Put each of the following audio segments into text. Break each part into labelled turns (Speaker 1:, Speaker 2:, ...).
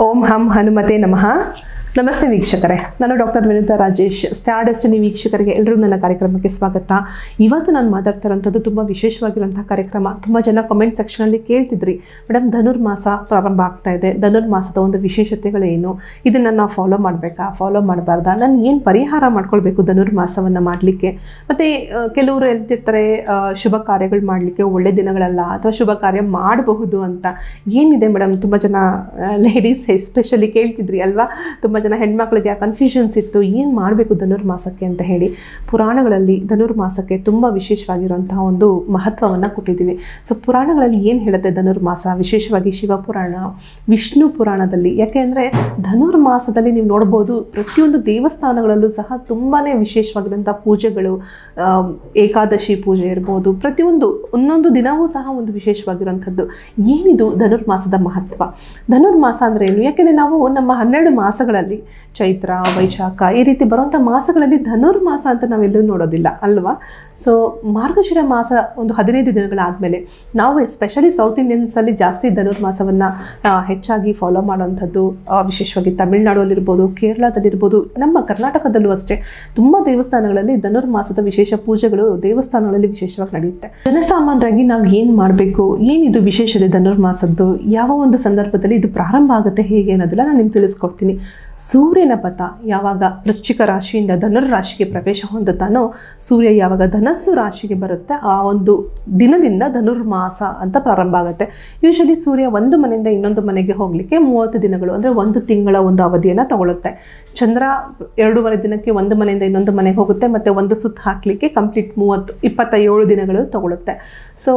Speaker 1: ಓಂ ಹಂ ಹನುಮತೆ ನಮಃ. ನಮಸ್ತೆ ವೀಕ್ಷಕರೇ, ನಾನು doctor Vinutha Rajesh. Star Destiny ವೀಕ್ಷಕರಿಗೆ ಎಲ್ಲರೂ ನನ್ನ ಕಾರ್ಯಕ್ರಮಕ್ಕೆ ಸ್ವಾಗತ. ಇವತ್ತು ನಾನು ಮಾತಾಡ್ತಾ ಇರೋಂಥದ್ದು ತುಂಬ ವಿಶೇಷವಾಗಿರುವಂಥ ಕಾರ್ಯಕ್ರಮ. ತುಂಬ ಜನ ಕಮೆಂಟ್ ಸೆಕ್ಷನಲ್ಲಿ ಕೇಳ್ತಿದ್ರಿ, ಮೇಡಮ್ ಧನುರ್ಮಾಸ ಪ್ರಾರಂಭ ಆಗ್ತಾ ಇದೆ, ಧನುರ್ಮಾಸದ ಒಂದು ವಿಶೇಷತೆಗಳೇನು, ಇದನ್ನು ನಾವು ಫಾಲೋ ಮಾಡಬೇಕಾ, ಫಾಲೋ ಮಾಡಬಾರ್ದಾ, ನಾನು ಏನು ಪರಿಹಾರ ಮಾಡ್ಕೊಳ್ಬೇಕು ಧನುರ್ಮಾಸವನ್ನು ಮಾಡಲಿಕ್ಕೆ. ಮತ್ತು ಕೆಲವರು ಹೇಳ್ತಿರ್ತಾರೆ ಶುಭ ಕಾರ್ಯಗಳು ಮಾಡಲಿಕ್ಕೆ ಒಳ್ಳೆ ದಿನಗಳಲ್ಲ, ಅಥವಾ ಶುಭ ಕಾರ್ಯ ಮಾಡಬಹುದು ಅಂತ. ಏನಿದೆ ಮೇಡಮ್, ತುಂಬ ಜನ ಲೇಡೀಸ್ ಎಸ್ಪೆಷಲಿ ಕೇಳ್ತಿದ್ರಿ ಅಲ್ವಾ, ತುಂಬ ಜನ ಹೆಣ್ಮಕ್ಳಿಗೆ ಕನ್ಫ್ಯೂಷನ್ಸ್ ಇತ್ತು, ಏನು ಮಾಡಬೇಕು ಧನುರ್ಮಾಸಕ್ಕೆ ಅಂತ ಹೇಳಿ. ಪುರಾಣಗಳಲ್ಲಿ ಧನುರ್ಮಾಸಕ್ಕೆ ತುಂಬ ವಿಶೇಷವಾಗಿರುವಂತಹ ಒಂದು ಮಹತ್ವವನ್ನು ಕೊಟ್ಟಿದ್ದೀವಿ. ಸೊ ಪುರಾಣಗಳಲ್ಲಿ ಏನು ಹೇಳುತ್ತೆ ಧನುರ್ಮಾಸ, ವಿಶೇಷವಾಗಿ ಶಿವಪುರಾಣ, ವಿಷ್ಣು ಪುರಾಣದಲ್ಲಿ. ಯಾಕೆಂದರೆ ಧನುರ್ಮಾಸದಲ್ಲಿ ನೀವು ನೋಡ್ಬೋದು ಪ್ರತಿಯೊಂದು ದೇವಸ್ಥಾನಗಳಲ್ಲೂ ಸಹ ತುಂಬಾ ವಿಶೇಷವಾಗಿರುವಂಥ ಪೂಜೆಗಳು, ಏಕಾದಶಿ ಪೂಜೆ ಇರ್ಬೋದು, ಪ್ರತಿಯೊಂದು ಒಂದೊಂದು ದಿನವೂ ಸಹ ಒಂದು ವಿಶೇಷವಾಗಿರುವಂಥದ್ದು. ಏನಿದು ಧನುರ್ಮಾಸದ ಮಹತ್ವ? ಧನುರ್ಮಾಸ ಅಂದರೆ ಏನು? ಯಾಕೆಂದರೆ ನಾವು ನಮ್ಮ 12 ಮಾಸಗಳಲ್ಲಿ ಚೈತ್ರ, ವೈಶಾಖ ಈ ರೀತಿ ಬರುವಂಥ ಮಾಸಗಳಲ್ಲಿ ಧನುರ್ಮಾಸ ಅಂತ ನಾವೆಲ್ಲೂ ನೋಡೋದಿಲ್ಲ ಅಲ್ವಾ. ಸೊ ಮಾರ್ಗಶಿರ ಮಾಸ ಒಂದು 15 ದಿನಗಳಾದಮೇಲೆ ನಾವು ಎಸ್ಪೆಷಲಿ ಸೌತ್ ಇಂಡಿಯನ್ಸಲ್ಲಿ ಜಾಸ್ತಿ ಧನುರ್ಮಾಸವನ್ನು ಹೆಚ್ಚಾಗಿ ಫಾಲೋ ಮಾಡೋವಂಥದ್ದು. ವಿಶೇಷವಾಗಿ ತಮಿಳುನಾಡಲ್ಲಿರ್ಬೋದು, ಕೇರಳದಲ್ಲಿರ್ಬೋದು, ನಮ್ಮ ಕರ್ನಾಟಕದಲ್ಲೂ ಅಷ್ಟೇ ತುಂಬ ದೇವಸ್ಥಾನಗಳಲ್ಲಿ ಧನುರ್ಮಾಸದ ವಿಶೇಷ ಪೂಜೆಗಳು ದೇವಸ್ಥಾನಗಳಲ್ಲಿ ವಿಶೇಷವಾಗಿ ನಡೆಯುತ್ತೆ. ಜನಸಾಮಾನ್ಯರಾಗಿ ನಾವು ಏನು ಮಾಡಬೇಕು, ಏನಿದು ವಿಶೇಷತೆ ಧನುರ್ಮಾಸದ್ದು, ಯಾವ ಒಂದು ಸಂದರ್ಭದಲ್ಲಿ ಇದು ಪ್ರಾರಂಭ ಆಗುತ್ತೆ, ಹೇಗೆ ಅನ್ನೋದೆಲ್ಲ ನಾನು ನಿಮ್ಗೆ ತಿಳಿಸ್ಕೊಡ್ತೀನಿ. ಸೂರ್ಯನ ಪಥ ಯಾವಾಗ ವೃಶ್ಚಿಕ ರಾಶಿಯಿಂದ ಧನುರ್ ರಾಶಿಗೆ ಪ್ರವೇಶ ಹೊಂದುತ್ತಾನೋ, ಸೂರ್ಯ ಯಾವಾಗ ಧನಸ್ಸು ರಾಶಿಗೆ ಬರುತ್ತೆ, ಆ ಒಂದು ದಿನದಿಂದ ಧನುರ್ಮಾಸ ಅಂತ ಪ್ರಾರಂಭ ಆಗುತ್ತೆ. ಯೂಶಲಿ ಸೂರ್ಯ ಒಂದು ಮನೆಯಿಂದ ಇನ್ನೊಂದು ಮನೆಗೆ ಹೋಗಲಿಕ್ಕೆ 30 ದಿನಗಳು ಅಂದರೆ 1 ತಿಂಗಳ ಒಂದು ಅವಧಿಯನ್ನು ತಗೊಳುತ್ತೆ. ಚಂದ್ರ 2.5 ದಿನಕ್ಕೆ ಒಂದು ಮನೆಯಿಂದ ಇನ್ನೊಂದು ಮನೆಗೆ ಹೋಗುತ್ತೆ, ಮತ್ತು ಒಂದು ಸುತ್ತು ಹಾಕಲಿಕ್ಕೆ ಕಂಪ್ಲೀಟ್ 27 ದಿನಗಳು ತಗೊಳುತ್ತೆ. ಸೊ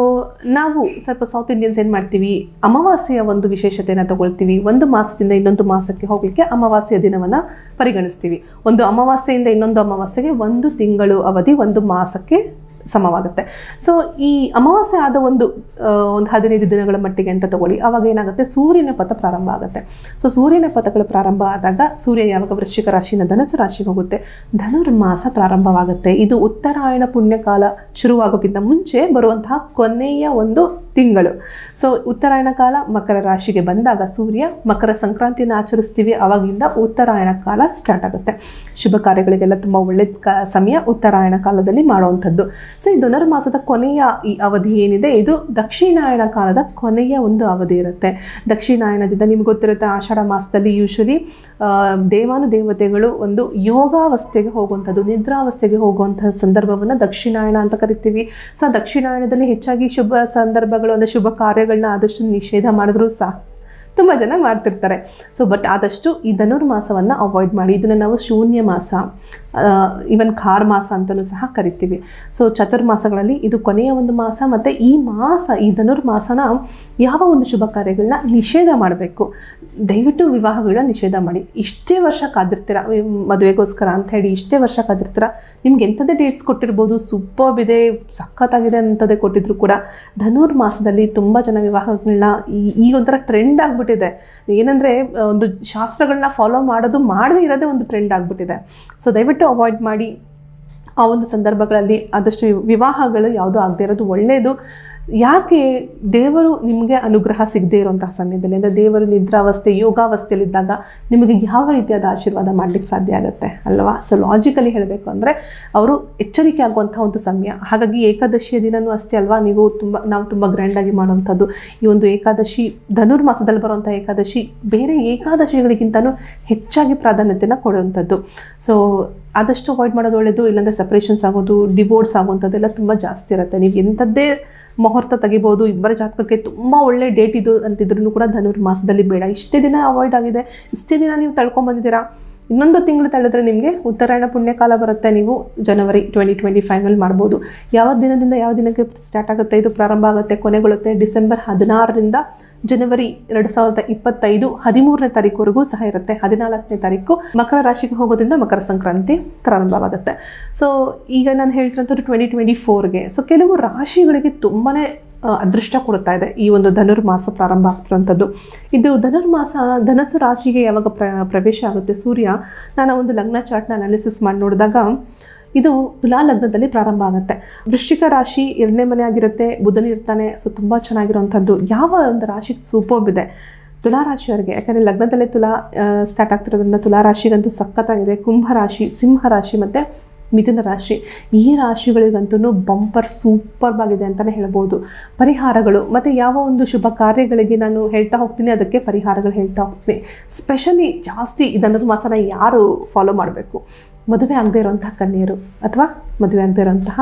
Speaker 1: ನಾವು ಸ್ವಲ್ಪ ಸೌತ್ ಇಂಡಿಯನ್ಸ್ ಏನು ಮಾಡ್ತೀವಿ, ಅಮಾವಾಸ್ಯೆಯ ಒಂದು ವಿಶೇಷತೆಯನ್ನು ತಗೊಳ್ತೀವಿ. ಒಂದು ಮಾಸದಿಂದ ಇನ್ನೊಂದು ಮಾಸಕ್ಕೆ ಹೋಗಲಿಕ್ಕೆ ಅಮಾವಾಸ್ಯೆಯ ದಿನವನ್ನು ಪರಿಗಣಿಸ್ತೀವಿ. ಒಂದು ಅಮಾವಾಸ್ಯೆಯಿಂದ ಇನ್ನೊಂದು ಅಮಾವಾಸ್ಯೆಗೆ 1 ತಿಂಗಳು ಅವಧಿ ಒಂದು ಮಾಸಕ್ಕೆ ಸಮವಾಗುತ್ತೆ. ಸೊ ಈ ಅಮಾವಾಸ್ಯೆ ಆದ ಒಂದು 15 ದಿನಗಳ ಮಟ್ಟಿಗೆ ಅಂತ ತಗೊಳ್ಳಿ, ಆವಾಗ ಏನಾಗುತ್ತೆ, ಸೂರ್ಯನ ಪಥ ಪ್ರಾರಂಭ ಆಗುತ್ತೆ. ಸೊ ಸೂರ್ಯನ ಪಥಗಳು ಪ್ರಾರಂಭ ಆದಾಗ ಸೂರ್ಯ ಯಾವಾಗ ವೃಶ್ಚಿಕ ರಾಶಿಯಿಂದ ಧನಸ್ಸು ರಾಶಿಗೆ ಹೋಗುತ್ತೆ, ಧನುರ್ಮಾಸ ಪ್ರಾರಂಭವಾಗುತ್ತೆ. ಇದು ಉತ್ತರಾಯಣ ಪುಣ್ಯಕಾಲ ಶುರುವಾಗೋಕ್ಕಿಂತ ಮುಂಚೆ ಬರುವಂತಹ ಕೊನೆಯ ಒಂದು ತಿಂಗಳು. ಸೊ ಉತ್ತರಾಯಣ ಕಾಲ ಮಕರ ರಾಶಿಗೆ ಬಂದಾಗ ಸೂರ್ಯ ಮಕರ ಸಂಕ್ರಾಂತಿಯನ್ನು ಆಚರಿಸ್ತೀವಿ, ಆವಾಗಿಂದ ಉತ್ತರಾಯಣ ಕಾಲ ಸ್ಟಾರ್ಟ್ ಆಗುತ್ತೆ. ಶುಭ ಕಾರ್ಯಗಳಿಗೆಲ್ಲ ತುಂಬ ಒಳ್ಳೆ ಸಮಯ ಉತ್ತರಾಯಣ ಕಾಲದಲ್ಲಿ ಮಾಡುವಂಥದ್ದು. ಸೊ ಈ ಧನುರ್ಮಾಸದ ಕೊನೆಯ ಈ ಅವಧಿ ಏನಿದೆ, ಇದು ದಕ್ಷಿಣಾಯನ ಕಾಲದ ಕೊನೆಯ ಒಂದು ಅವಧಿ ಇರುತ್ತೆ. ದಕ್ಷಿಣಾಯನದಿಂದ ನಿಮ್ಗೆ ಗೊತ್ತಿರುತ್ತೆ, ಆಷಾಢ ಮಾಸದಲ್ಲಿ ಯೂಶಲಿ ದೇವಾನುದೇವತೆಗಳು ಒಂದು ಯೋಗಾವಸ್ಥೆಗೆ ಹೋಗುವಂಥದ್ದು, ನಿದ್ರಾವಸ್ಥೆಗೆ ಹೋಗುವಂತಹ ಸಂದರ್ಭವನ್ನು ದಕ್ಷಿಣಾಯನ ಅಂತ ಕರಿತೀವಿ. ಸೊ ದಕ್ಷಿಣಾಯನದಲ್ಲಿ ಹೆಚ್ಚಾಗಿ ಶುಭ ಸಂದರ್ಭಗಳು ಅಂದರೆ ಶುಭ ಕಾರ್ಯಗಳನ್ನ ಆದಷ್ಟು ನಿಷೇಧ ಮಾಡಿದ್ರೂ ಸಹ ತುಂಬ ಜನ ಮಾಡ್ತಿರ್ತಾರೆ. ಸೊ ಬಟ್ ಆದಷ್ಟು ಈ ಧನುರ್ಮಾಸವನ್ನು ಅವಾಯ್ಡ್ ಮಾಡಿ. ಇದನ್ನು ನಾವು ಶೂನ್ಯ ಮಾಸ, ಈವನ್ ಖಾರ್ ಮಾಸ ಅಂತಲೂ ಸಹ ಕರಿತೀವಿ. ಸೊ ಚತುರ್ಮಾಸಗಳಲ್ಲಿ ಇದು ಕೊನೆಯ ಒಂದು ಮಾಸ. ಮತ್ತು ಈ ಮಾಸ, ಈ ಧನುರ್ಮಾಸನ ಯಾವ ಒಂದು ಶುಭ ಕಾರ್ಯಗಳನ್ನ ನಿಷೇಧ ಮಾಡಬೇಕು, ದಯವಿಟ್ಟು ವಿವಾಹಗಳನ್ನ ನಿಷೇಧ ಮಾಡಿ. ಇಷ್ಟೇ ವರ್ಷ ಕಾದಿರ್ತೀರ ಮದುವೆಗೋಸ್ಕರ ಅಂತ ಹೇಳಿ, ಇಷ್ಟೇ ವರ್ಷ ಕಾದಿರ್ತೀರ, ನಿಮ್ಗೆ ಎಂಥದ್ದೇ ಡೇಟ್ಸ್ ಕೊಟ್ಟಿರ್ಬೋದು, ಸೂಪರ್ಬ್ ಇದೆ, ಸಖತ್ತಾಗಿದೆ ಅಂಥದ್ದೇ ಕೊಟ್ಟಿದ್ರು ಕೂಡ ಧನುರ್ಮಾಸದಲ್ಲಿ ತುಂಬ ಜನ ವಿವಾಹಗಳನ್ನ ಈ ಒಂಥರ ಟ್ರೆಂಡ್ ಆಗಿಬಿಟ್ಟಿದೆ. ಏನಂದರೆ ಒಂದು ಶಾಸ್ತ್ರಗಳನ್ನ ಫಾಲೋ ಮಾಡೋದು ಮಾಡದೇ ಇರೋದೇ ಒಂದು ಟ್ರೆಂಡ್ ಆಗಿಬಿಟ್ಟಿದೆ. ಸೊ ದಯವಿಟ್ಟು ಅವಾಯ್ಡ್ ಮಾಡಿ. ಆ ಒಂದು ಸಂದರ್ಭಗಳಲ್ಲಿ ಆದಷ್ಟು ವಿವಾಹಗಳು ಯಾವುದೂ ಆಗದೆ ಇರೋದು ಒಳ್ಳೆಯದು. ಯಾಕೆ, ದೇವರು ನಿಮಗೆ ಅನುಗ್ರಹ ಸಿಗದೇ ಇರುವಂತಹ ಸಮಯದಲ್ಲಿ, ಅಂದರೆ ದೇವರು ನಿದ್ರಾವಸ್ಥೆ, ಯೋಗಾವಸ್ಥೆಯಲ್ಲಿದ್ದಾಗ ನಿಮಗೆ ಯಾವ ರೀತಿಯಾದ ಆಶೀರ್ವಾದ ಮಾಡಲಿಕ್ಕೆ ಸಾಧ್ಯ ಆಗುತ್ತೆ ಅಲ್ವಾ. ಸೊ ಲಾಜಿಕಲಿ ಹೇಳಬೇಕು ಅಂದರೆ ಅವರು ಎಚ್ಚರಿಕೆ ಆಗುವಂಥ ಒಂದು ಸಮಯ. ಹಾಗಾಗಿ ಏಕಾದಶಿಯ ದಿನವೂ ಅಷ್ಟೇ ಅಲ್ವಾ, ನಾವು ತುಂಬ ಗ್ರ್ಯಾಂಡಾಗಿ ಮಾಡುವಂಥದ್ದು ಈ ಒಂದು ಏಕಾದಶಿ. ಧನುರ್ಮಾಸದಲ್ಲಿ ಬರುವಂಥ ಏಕಾದಶಿ ಬೇರೆ ಏಕಾದಶಿಗಳಿಗಿಂತಲೂ ಹೆಚ್ಚಾಗಿ ಪ್ರಾಧಾನ್ಯತೆಯನ್ನು ಕೊಡುವಂಥದ್ದು. ಸೊ ಆದಷ್ಟು ಅವಾಯ್ಡ್ ಮಾಡೋದು ಒಳ್ಳೆಯದು. ಇಲ್ಲಾಂದರೆ ಸಪ್ರೇಷನ್ಸ್ ಆಗೋದು, ಡಿವೋರ್ಸ್ ಆಗುವಂಥದ್ದೆಲ್ಲ ತುಂಬ ಜಾಸ್ತಿ ಇರುತ್ತೆ. ನೀವು ಎಂಥದ್ದೇ ಮುಹೂರ್ತ ತೆಗಿಬೋದು, ಇಬ್ಬರ ಜಾತಕಕ್ಕೆ ತುಂಬ ಒಳ್ಳೆ ಡೇಟ್ ಇದು ಅಂತಿದ್ರೂ ಕೂಡ ಧನುರ್ಮಾಸದಲ್ಲಿ ಬೇಡ. ಇಷ್ಟೇ ದಿನ ಅವಾಯ್ಡ್ ಆಗಿದೆ, ಇಷ್ಟೇ ದಿನ ನೀವು ತಳ್ಕೊಂಬಂದಿದ್ದೀರಾ, ಇನ್ನೊಂದು ತಿಂಗಳು ತಳೆದ್ರೆ ನಿಮಗೆ ಉತ್ತರಾಯಣ ಪುಣ್ಯಕಾಲ ಬರುತ್ತೆ. ನೀವು ಜನವರಿ 2025 ಮಾಡ್ಬೋದು. ಯಾವ ದಿನದಿಂದ ಯಾವ ದಿನಕ್ಕೆ ಸ್ಟಾರ್ಟ್ ಆಗುತ್ತೆ, ಇದು ಪ್ರಾರಂಭ ಆಗುತ್ತೆ, ಕೊನೆಗೊಳ್ಳುತ್ತೆ ಡಿಸೆಂಬರ್ 16ರಿಂದ ಜನವರಿ 2025 13ನೇ ತಾರೀಕುವರೆಗೂ ಸಹ ಇರುತ್ತೆ. 14ನೇ ತಾರೀಕು ಮಕರ ರಾಶಿಗೆ ಹೋಗೋದ್ರಿಂದ ಮಕರ ಸಂಕ್ರಾಂತಿ ಪ್ರಾರಂಭವಾಗುತ್ತೆ. ಸೊ ಈಗ ನಾನು ಹೇಳ್ತಿರೋಂಥದ್ದು 2024ಗೆ. ಸೊ ಕೆಲವು ರಾಶಿಗಳಿಗೆ ತುಂಬಾ ಅದೃಷ್ಟ ಕೊಡ್ತಾ ಇದೆ ಈ ಒಂದು ಧನುರ್ಮಾಸ ಪ್ರಾರಂಭ ಆಗ್ತಿರೋಂಥದ್ದು. ಇದು ಧನುರ್ಮಾಸ ಧನಸ್ಸು ರಾಶಿಗೆ ಯಾವಾಗ ಪ್ರವೇಶ ಆಗುತ್ತೆ ಸೂರ್ಯ, ನಾನು ಒಂದು ಲಗ್ನ ಚಾರ್ಟ್ನ ಅನಾಲಿಸಿಸ್ ಮಾಡಿ ನೋಡಿದಾಗ ಇದು ತುಲಾ ಲಗ್ನದಲ್ಲಿ ಪ್ರಾರಂಭ ಆಗುತ್ತೆ. ವೃಶ್ಚಿಕ ರಾಶಿ 2ನೇ ಮನೆ ಆಗಿರುತ್ತೆ, ಬುಧನಿರ್ತಾನೆ. ಸೊ ತುಂಬ ಚೆನ್ನಾಗಿರುವಂಥದ್ದು. ಯಾವ ಒಂದು ರಾಶಿಗೆ ಸೂಪರ್ಬ್ ಇದೆ, ತುಲಾರಾಶಿಯವರಿಗೆ, ಯಾಕಂದರೆ ಲಗ್ನದಲ್ಲೇ ತುಲಾ ಸ್ಟಾರ್ಟ್ ಆಗ್ತಿರೋದ್ರಿಂದ ತುಲಾರಾಶಿಗಂತೂ ಸಖತ್ತಾಗಿದೆ. ಕುಂಭರಾಶಿ, ಸಿಂಹರಾಶಿ ಮತ್ತು ಮಿಥುನ ರಾಶಿ, ಈ ರಾಶಿಗಳಿಗಂತೂ ಬಂಪರ್ ಸೂಪರ್ಬ್ ಆಗಿದೆ ಅಂತಲೇ ಹೇಳ್ಬೋದು. ಪರಿಹಾರಗಳು ಮತ್ತು ಯಾವ ಒಂದು ಶುಭ ಕಾರ್ಯಗಳಿಗೆ ನಾನು ಹೇಳ್ತಾ ಹೋಗ್ತೀನಿ, ಅದಕ್ಕೆ ಪರಿಹಾರಗಳು ಹೇಳ್ತಾ ಹೋಗ್ತೀನಿ. ಸ್ಪೆಷಲಿ ಜಾಸ್ತಿ ಧನುರ್ಮಾಸನ ಯಾರು ಫಾಲೋ ಮಾಡಬೇಕು? ಮದುವೆ ಆಗದೇ ಇರೋಂತಹ ಕನ್ಯೆಯರು ಅಥವಾ ಮದುವೆ ಆಗದೇ ಇರೋಂತಹ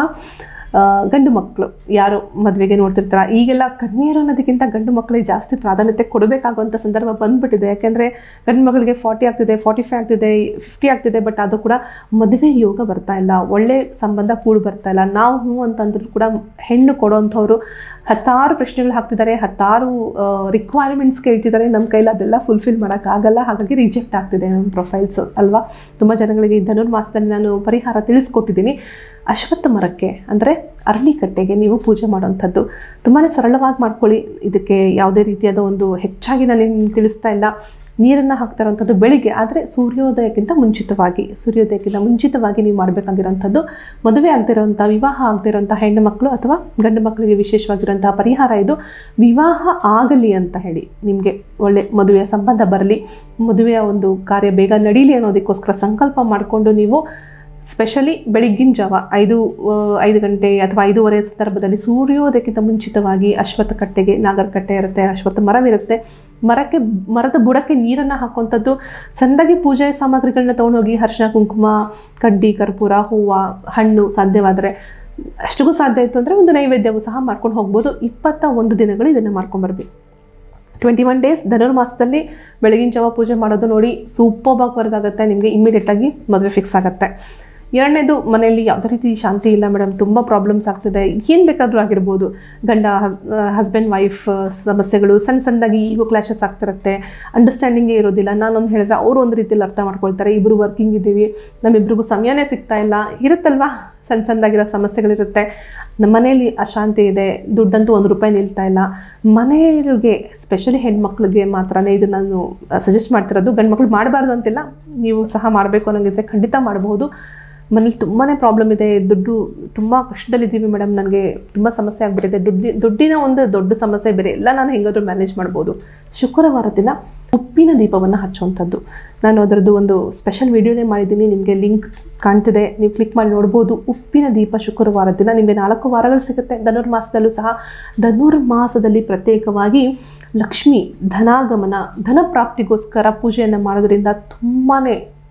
Speaker 1: ಗಂಡು ಮಕ್ಕಳು ಯಾರು ಮದುವೆಗೆ ನೋಡ್ತಿರ್ತಾರೆ. ಈಗೆಲ್ಲ ಕನ್ಯೆಯರು ಅನ್ನೋದಕ್ಕಿಂತ ಗಂಡು ಮಕ್ಕಳಿಗೆ ಜಾಸ್ತಿ ಪ್ರಾಧಾನ್ಯತೆ ಕೊಡಬೇಕಾಗುವಂಥ ಸಂದರ್ಭ ಬಂದುಬಿಟ್ಟಿದೆ. ಯಾಕೆಂದರೆ ಗಂಡು ಮಕ್ಕಳಿಗೆ 40 ಆಗ್ತಿದೆ, 45 ಆಗ್ತಿದೆ, 50 ಆಗ್ತಿದೆ, ಬಟ್ ಅದು ಕೂಡ ಮದುವೆ ಯೋಗ ಬರ್ತಾ ಇಲ್ಲ, ಒಳ್ಳೆ ಸಂಬಂಧ ಕೂಡಿ ಬರ್ತಾ ಇಲ್ಲ. ನಾವು ಹ್ಞೂ ಅಂತಂದ್ರೂ ಕೂಡ ಹೆಣ್ಣು ಕೊಡೋವಂಥವ್ರು ಹತ್ತಾರು ಪ್ರಶ್ನೆಗಳು ಹಾಕ್ತಿದ್ದಾರೆ, ಹತ್ತಾರು ರಿಕ್ವೈರ್ಮೆಂಟ್ಸ್ ಕೇಳ್ತಿದ್ದಾರೆ. ನಮ್ಮ ಕೈಲಿ ಅದೆಲ್ಲ ಫುಲ್ಫಿಲ್ ಮಾಡೋಕ್ಕಾಗಲ್ಲ, ಹಾಗಾಗಿ ರಿಜೆಕ್ಟ್ ಆಗ್ತಿದೆ ನಮ್ಮ ಪ್ರೊಫೈಲ್ಸು ಅಲ್ವಾ. ತುಂಬ ಜನಗಳಿಗೆ ಈ ಧನುರ್ಮಾಸದಲ್ಲಿ ನಾನು ಪರಿಹಾರ ತಿಳಿಸ್ಕೊಟ್ಟಿದ್ದೀನಿ. ಅಶ್ವತ್ಥ ಮರಕ್ಕೆ ಅಂದರೆ ಅರಳಿಕಟ್ಟೆಗೆ ನೀವು ಪೂಜೆ ಮಾಡೋವಂಥದ್ದು ತುಂಬಾ ಸರಳವಾಗಿ ಮಾಡ್ಕೊಳ್ಳಿ. ಇದಕ್ಕೆ ಯಾವುದೇ ರೀತಿಯಾದ ಒಂದು ಹೆಚ್ಚಾಗಿ ನಾನು ನಿಮ್ಗೆ ತಿಳಿಸ್ತಾ ಇಲ್ಲ. ನೀರನ್ನು ಹಾಕ್ತಾ ಇರೋವಂಥದ್ದು ಬೆಳಿಗ್ಗೆ, ಆದರೆ ಸೂರ್ಯೋದಯಕ್ಕಿಂತ ಮುಂಚಿತವಾಗಿ ನೀವು ಮಾಡಬೇಕಾಗಿರೋಂಥದ್ದು. ಮದುವೆ ಆಗದಿರೋಂಥ, ವಿವಾಹ ಆಗದಿರೋಂಥ ಹೆಣ್ಣು ಮಕ್ಕಳು ಅಥವಾ ಗಂಡು ಮಕ್ಕಳಿಗೆ ವಿಶೇಷವಾಗಿರೋಂಥ ಪರಿಹಾರ ಇದು. ವಿವಾಹ ಆಗಲಿ ಅಂತ ಹೇಳಿ, ನಿಮಗೆ ಒಳ್ಳೆ ಮದುವೆಯ ಸಂಬಂಧ ಬರಲಿ, ಮದುವೆಯ ಒಂದು ಕಾರ್ಯ ಬೇಗ ನಡೀಲಿ ಅನ್ನೋದಕ್ಕೋಸ್ಕರ ಸಂಕಲ್ಪ ಮಾಡಿಕೊಂಡು ನೀವು ಸ್ಪೆಷಲಿ ಬೆಳಗ್ಗಿನ ಜಾವ 5 ಗಂಟೆ ಅಥವಾ 5:15 ಸಂದರ್ಭದಲ್ಲಿ ಸೂರ್ಯೋದಯಕ್ಕಿಂತ ಮುಂಚಿತವಾಗಿ ಅಶ್ವತ್ಥ ಕಟ್ಟೆಗೆ, ನಾಗರಕಟ್ಟೆ ಇರುತ್ತೆ, ಅಶ್ವತ್ಥ ಮರವಿರುತ್ತೆ, ಮರದ ಬುಡಕ್ಕೆ ನೀರನ್ನು ಹಾಕುವಂಥದ್ದು. ಸಣ್ಣದಾಗಿ ಪೂಜೆ ಸಾಮಗ್ರಿಗಳನ್ನ ತೊಗೊಂಡೋಗಿ ಅರಿಶಿನ, ಕುಂಕುಮ, ಕಡ್ಡಿ, ಕರ್ಪೂರ, ಹೂವು, ಹಣ್ಣು, ಸಾಧ್ಯವಾದರೆ ಅಷ್ಟಿಗೂ ಸಾಧ್ಯ ಇತ್ತು ಅಂದರೆ ಒಂದು ನೈವೇದ್ಯವೂ ಸಹ ಮಾಡ್ಕೊಂಡು ಹೋಗ್ಬೋದು. 21 ದಿನಗಳು ಇದನ್ನು ಮಾಡ್ಕೊಂಬರ್ಬೇಕು. 21 ಡೇಸ್ ಧನುರ್ಮಾಸದಲ್ಲಿ ಬೆಳಗಿನ ಜಾವ ಪೂಜೆ ಮಾಡೋದು ನೋಡಿ ಸೂಪರ್ಬಾಗಿ ವರ್ಕ್ ಆಗುತ್ತೆ. ನಿಮಗೆ ಇಮ್ಮಿಡಿಯೇಟಾಗಿ ಮದುವೆ ಫಿಕ್ಸ್ ಆಗುತ್ತೆ. ಎರಡನೇದು, ಮನೆಯಲ್ಲಿ ಯಾವುದೇ ರೀತಿ ಶಾಂತಿ ಇಲ್ಲ ಮೇಡಮ್, ತುಂಬ ಪ್ರಾಬ್ಲಮ್ಸ್ ಆಗ್ತಿದೆ, ಏನು ಬೇಕಾದರೂ ಆಗಿರ್ಬೋದು, ಹಸ್ಬೆಂಡ್ ವೈಫ್ ಸಮಸ್ಯೆಗಳು, ಸಣ್ಣದಾಗಿ ಈಗೋ ಕ್ಲಾಶಸ್ ಆಗ್ತಿರುತ್ತೆ, ಅಂಡರ್ಸ್ಟ್ಯಾಂಡಿಂಗೇ ಇರೋದಿಲ್ಲ. ನಾನೊಂದು ಹೇಳಿದ್ರೆ ಅವರು ಒಂದು ರೀತಿಯಲ್ಲಿ ಅರ್ಥ ಮಾಡ್ಕೊಳ್ತಾರೆ, ಇಬ್ಬರು ವರ್ಕಿಂಗ್ ಇದ್ದೀವಿ, ನಮ್ಮಿಬ್ರಿಗೂ ಸಮಯನೇ ಸಿಗ್ತಾ ಇಲ್ಲ, ಇರುತ್ತಲ್ವಾ, ಸಣ್ಣದಾಗಿರೋ ಸಮಸ್ಯೆಗಳಿರುತ್ತೆ. ನಮ್ಮ ಮನೆಯಲ್ಲಿ ಅಶಾಂತಿ ಇದೆ, ದುಡ್ಡಂತೂ ₹1 ನಿಲ್ತಾ ಇಲ್ಲ. ಮನೆಯವರಿಗೆ ಸ್ಪೆಷಲಿ ಹೆಣ್ಮಕ್ಳಿಗೆ ಮಾತ್ರನೇ ಇದು ನಾನು ಸಜೆಸ್ಟ್ ಮಾಡ್ತಿರೋದು. ಗಂಡು ಮಕ್ಳು ಮಾಡಬಾರ್ದು ಅಂತಿಲ್ಲ, ನೀವು ಸಹ ಮಾಡಬೇಕು ಅನ್ನೋಂಗಿದ್ರೆ ಖಂಡಿತ ಮಾಡಬಹುದು. ಮನೇಲಿ ತುಂಬಾ ಪ್ರಾಬ್ಲಮ್ ಇದೆ, ದುಡ್ಡು ತುಂಬ ಕಷ್ಟದಲ್ಲಿದ್ದೀವಿ ಮೇಡಮ್, ನನಗೆ ತುಂಬ ಸಮಸ್ಯೆ ಆಗಿಬಿಟ್ಟಿದೆ, ದುಡ್ಡಿನ ಒಂದು ದೊಡ್ಡ ಸಮಸ್ಯೆ ಬೇರೆ, ಎಲ್ಲ ನಾನು ಹೆಂಗಾದರೂ ಮ್ಯಾನೇಜ್ ಮಾಡ್ಬೋದು. ಶುಕ್ರವಾರ ದಿನ ಉಪ್ಪಿನ ದೀಪವನ್ನು ಹಚ್ಚುವಂಥದ್ದು. ನಾನು ಅದರದ್ದು ಒಂದು ಸ್ಪೆಷಲ್ ವಿಡಿಯೋನೇ ಮಾಡಿದ್ದೀನಿ, ನಿಮಗೆ ಲಿಂಕ್ ಕಾಣ್ತಿದೆ, ನೀವು ಕ್ಲಿಕ್ ಮಾಡಿ ನೋಡ್ಬೋದು. ಉಪ್ಪಿನ ದೀಪ ಶುಕ್ರವಾರ ದಿನ ನಿಮಗೆ 4 ವಾರಗಳು ಸಿಗುತ್ತೆ. ಧನುರ್ಮಾಸದಲ್ಲೂ ಸಹ ಧನುರ್ಮಾಸದಲ್ಲಿ ಪ್ರತ್ಯೇಕವಾಗಿ ಲಕ್ಷ್ಮಿ ಧನಾಗಮನ, ಧನ ಪ್ರಾಪ್ತಿಗೋಸ್ಕರ ಪೂಜೆಯನ್ನು ಮಾಡೋದ್ರಿಂದ ತುಂಬಾ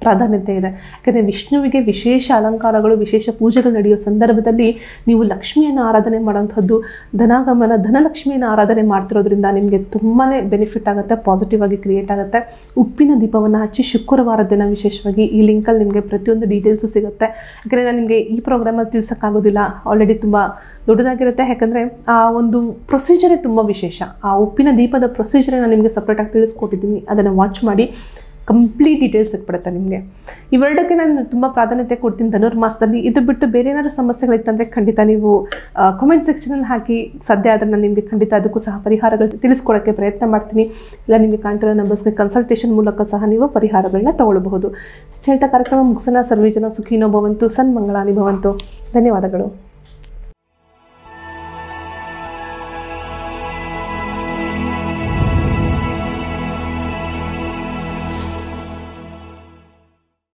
Speaker 1: ಪ್ರಾಧಾನ್ಯತೆ ಇದೆ. ಯಾಕಂದರೆ ವಿಷ್ಣುವಿಗೆ ವಿಶೇಷ ಅಲಂಕಾರಗಳು, ವಿಶೇಷ ಪೂಜೆಗಳು ನಡೆಯೋ ಸಂದರ್ಭದಲ್ಲಿ ನೀವು ಲಕ್ಷ್ಮಿಯನ್ನು ಆರಾಧನೆ ಮಾಡೋಂಥದ್ದು, ಧನಾಗಮನ, ಧನಲಕ್ಷ್ಮಿಯನ್ನು ಆರಾಧನೆ ಮಾಡ್ತಿರೋದ್ರಿಂದ ನಿಮಗೆ ತುಂಬಾ ಬೆನಿಫಿಟ್ ಆಗುತ್ತೆ, ಪಾಸಿಟಿವ್ ಆಗಿ ಕ್ರಿಯೇಟ್ ಆಗುತ್ತೆ. ಉಪ್ಪಿನ ದೀಪವನ್ನು ಹಚ್ಚಿ ಶುಕ್ರವಾರ ದಿನ ವಿಶೇಷವಾಗಿ ಈ ಲಿಂಕಲ್ಲಿ ನಿಮಗೆ ಪ್ರತಿಯೊಂದು ಡೀಟೇಲ್ಸು ಸಿಗುತ್ತೆ. ಯಾಕಂದರೆ ನಾನು ನಿಮಗೆ ಈ ಪ್ರೋಗ್ರಾಮಲ್ಲಿ ತಿಳಿಸೋಕ್ಕಾಗೋದಿಲ್ಲ, ಆಲ್ರೆಡಿ ತುಂಬ ದೊಡ್ಡದಾಗಿರುತ್ತೆ. ಯಾಕಂದರೆ ಆ ಒಂದು ಪ್ರೊಸೀಜರೇ ತುಂಬ ವಿಶೇಷ. ಆ ಉಪ್ಪಿನ ದೀಪದ ಪ್ರೊಸೀಜರೇ ನಾನು ನಿಮಗೆ ಸಪ್ರೇಟಾಗಿ ತಿಳಿಸ್ಕೊಟ್ಟಿದ್ದೀನಿ, ಅದನ್ನು ವಾಚ್ ಮಾಡಿ, ಕಂಪ್ಲೀಟ್ ಡೀಟೇಲ್ಸ್ ಸಿಕ್ಬಿಡುತ್ತೆ ನಿಮಗೆ. ಇವೆರಡಕ್ಕೆ ನಾನು ತುಂಬ ಪ್ರಾಧಾನ್ಯತೆ ಕೊಡ್ತೀನಿ ಧನುರ್ಮಾಸದಲ್ಲಿ. ಇದು ಬಿಟ್ಟು ಬೇರೆ ಏನಾದರೂ ಸಮಸ್ಯೆಗಳಿತ್ತಂದರೆ ಖಂಡಿತ ನೀವು ಕಾಮೆಂಟ್ ಸೆಕ್ಷನಲ್ಲಿ ಹಾಕಿ, ಸದ್ಯ ಆದರೆ ನಾನು ನಿಮಗೆ ಖಂಡಿತ ಅದಕ್ಕೂ ಸಹ ಪರಿಹಾರಗಳು ತಿಳಿಸ್ಕೊಡೋಕ್ಕೆ ಪ್ರಯತ್ನ ಮಾಡ್ತೀನಿ. ಇಲ್ಲ ನಿಮಗೆ ಕಾಣ್ತಿರೋ ನಂಬರ್ಸ್ಗೆ ಕನ್ಸಲ್ಟೇಷನ್ ಮೂಲಕ ಸಹ ನೀವು ಪರಿಹಾರಗಳನ್ನ ತಗೊಳ್ಬಹುದು. ಇಷ್ಟು ಹೇಳ್ತಾ ಕಾರ್ಯಕ್ರಮ ಮುಗಿಸೋಣ. ಸರ್ವೇ ಜನ ಸುಖಿನೋ ಭವಂತು, ಸನ್ಮಂಗಳಾನಿ ಭವಂತು. ಧನ್ಯವಾದಗಳು.